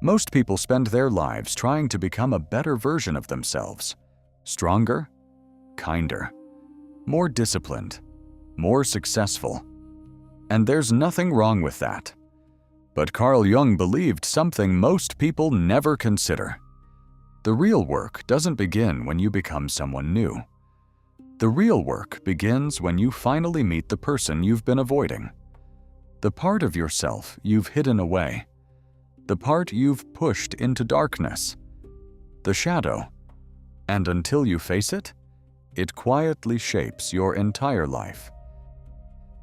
Most people spend their lives trying to become a better version of themselves. Stronger, kinder, more disciplined, more successful. And there's nothing wrong with that. But Carl Jung believed something most people never consider. The real work doesn't begin when you become someone new. The real work begins when you finally meet the person you've been avoiding. The part of yourself you've hidden away. The part you've pushed into darkness. The shadow. And until you face it, it quietly shapes your entire life.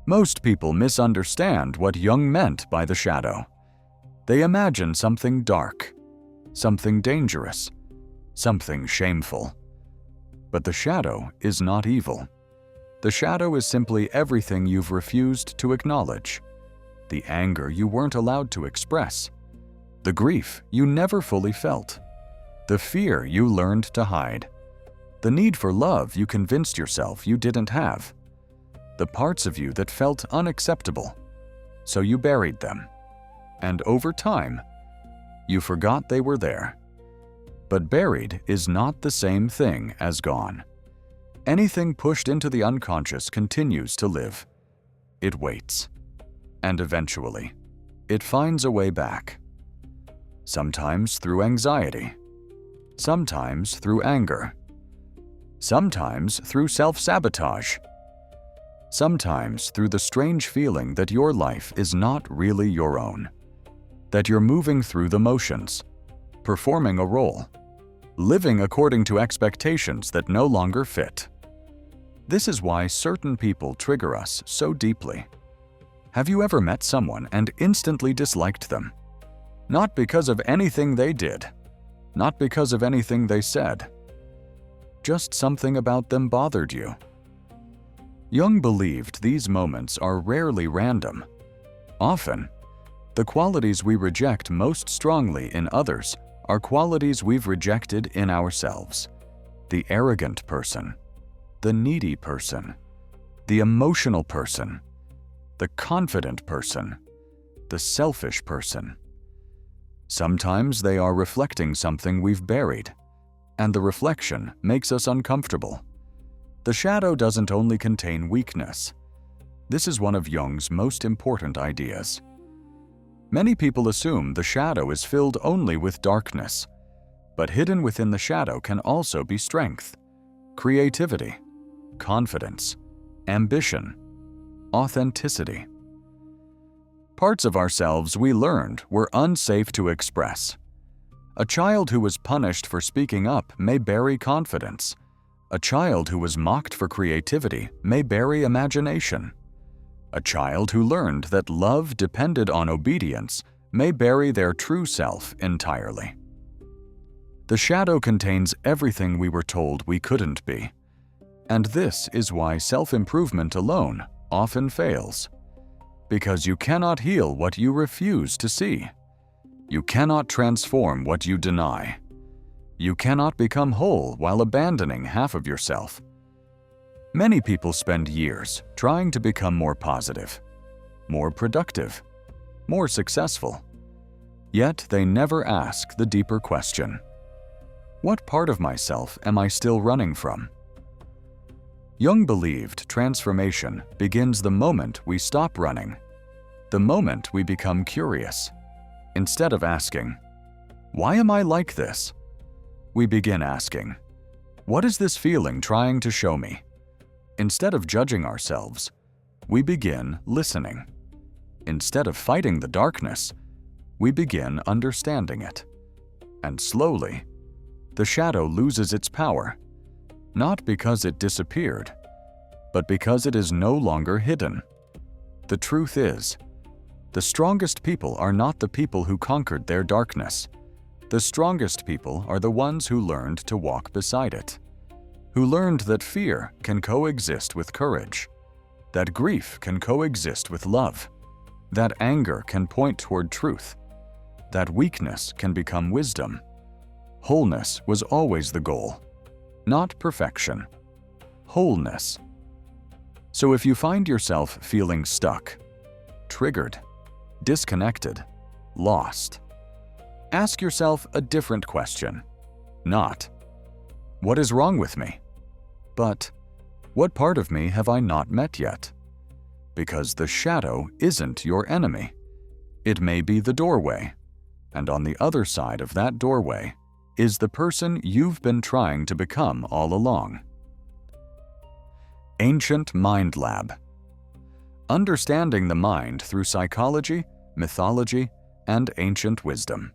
Most people misunderstand what Jung meant by the shadow. They imagine something dark, something dangerous, something shameful. But the shadow is not evil. The shadow is simply everything you've refused to acknowledge. The anger you weren't allowed to express. The grief you never fully felt. The fear you learned to hide. The need for love you convinced yourself you didn't have. The parts of you that felt unacceptable, so you buried them. And over time, you forgot they were there. But buried is not the same thing as gone. Anything pushed into the unconscious continues to live. It waits. And eventually, it finds a way back. Sometimes through anxiety. Sometimes through anger. Sometimes through self-sabotage. Sometimes through the strange feeling that your life is not really your own. That you're moving through the motions, performing a role, living according to expectations that no longer fit. This is why certain people trigger us so deeply. Have you ever met someone and instantly disliked them? Not because of anything they did, not because of anything they said. Just something about them bothered you. Jung believed these moments are rarely random. Often, the qualities we reject most strongly in others are qualities we've rejected in ourselves. The arrogant person, the needy person, the emotional person, the confident person, the selfish person. Sometimes they are reflecting something we've buried, and the reflection makes us uncomfortable. The shadow doesn't only contain weakness. This is one of Jung's most important ideas. Many people assume the shadow is filled only with darkness, but hidden within the shadow can also be strength, creativity, confidence, ambition, authenticity. Parts of ourselves we learned were unsafe to express. A child who was punished for speaking up may bury confidence. A child who was mocked for creativity may bury imagination. A child who learned that love depended on obedience may bury their true self entirely. The shadow contains everything we were told we couldn't be. And this is why self-improvement alone often fails. Because you cannot heal what you refuse to see. You cannot transform what you deny. You cannot become whole while abandoning half of yourself. Many people spend years trying to become more positive, more productive, more successful. Yet they never ask the deeper question: what part of myself am I still running from? Jung believed transformation begins the moment we stop running, the moment we become curious. Instead of asking, "Why am I like this?" we begin asking, "What is this feeling trying to show me?" Instead of judging ourselves, we begin listening. Instead of fighting the darkness, we begin understanding it. And slowly, the shadow loses its power, not because it disappeared, but because it is no longer hidden. The truth is, the strongest people are not the people who conquered their darkness. The strongest people are the ones who learned to walk beside it, who learned that fear can coexist with courage, that grief can coexist with love, that anger can point toward truth, that weakness can become wisdom. Wholeness was always the goal, not perfection. Wholeness. So if you find yourself feeling stuck, triggered, disconnected, lost, Ask yourself a different question. Not, what is wrong with me? But, what part of me have I not met yet? Because the shadow isn't your enemy. It may be the doorway, and on the other side of that doorway is the person you've been trying to become all along. Ancient Mind Lab. Understanding the mind through psychology, mythology, and ancient wisdom.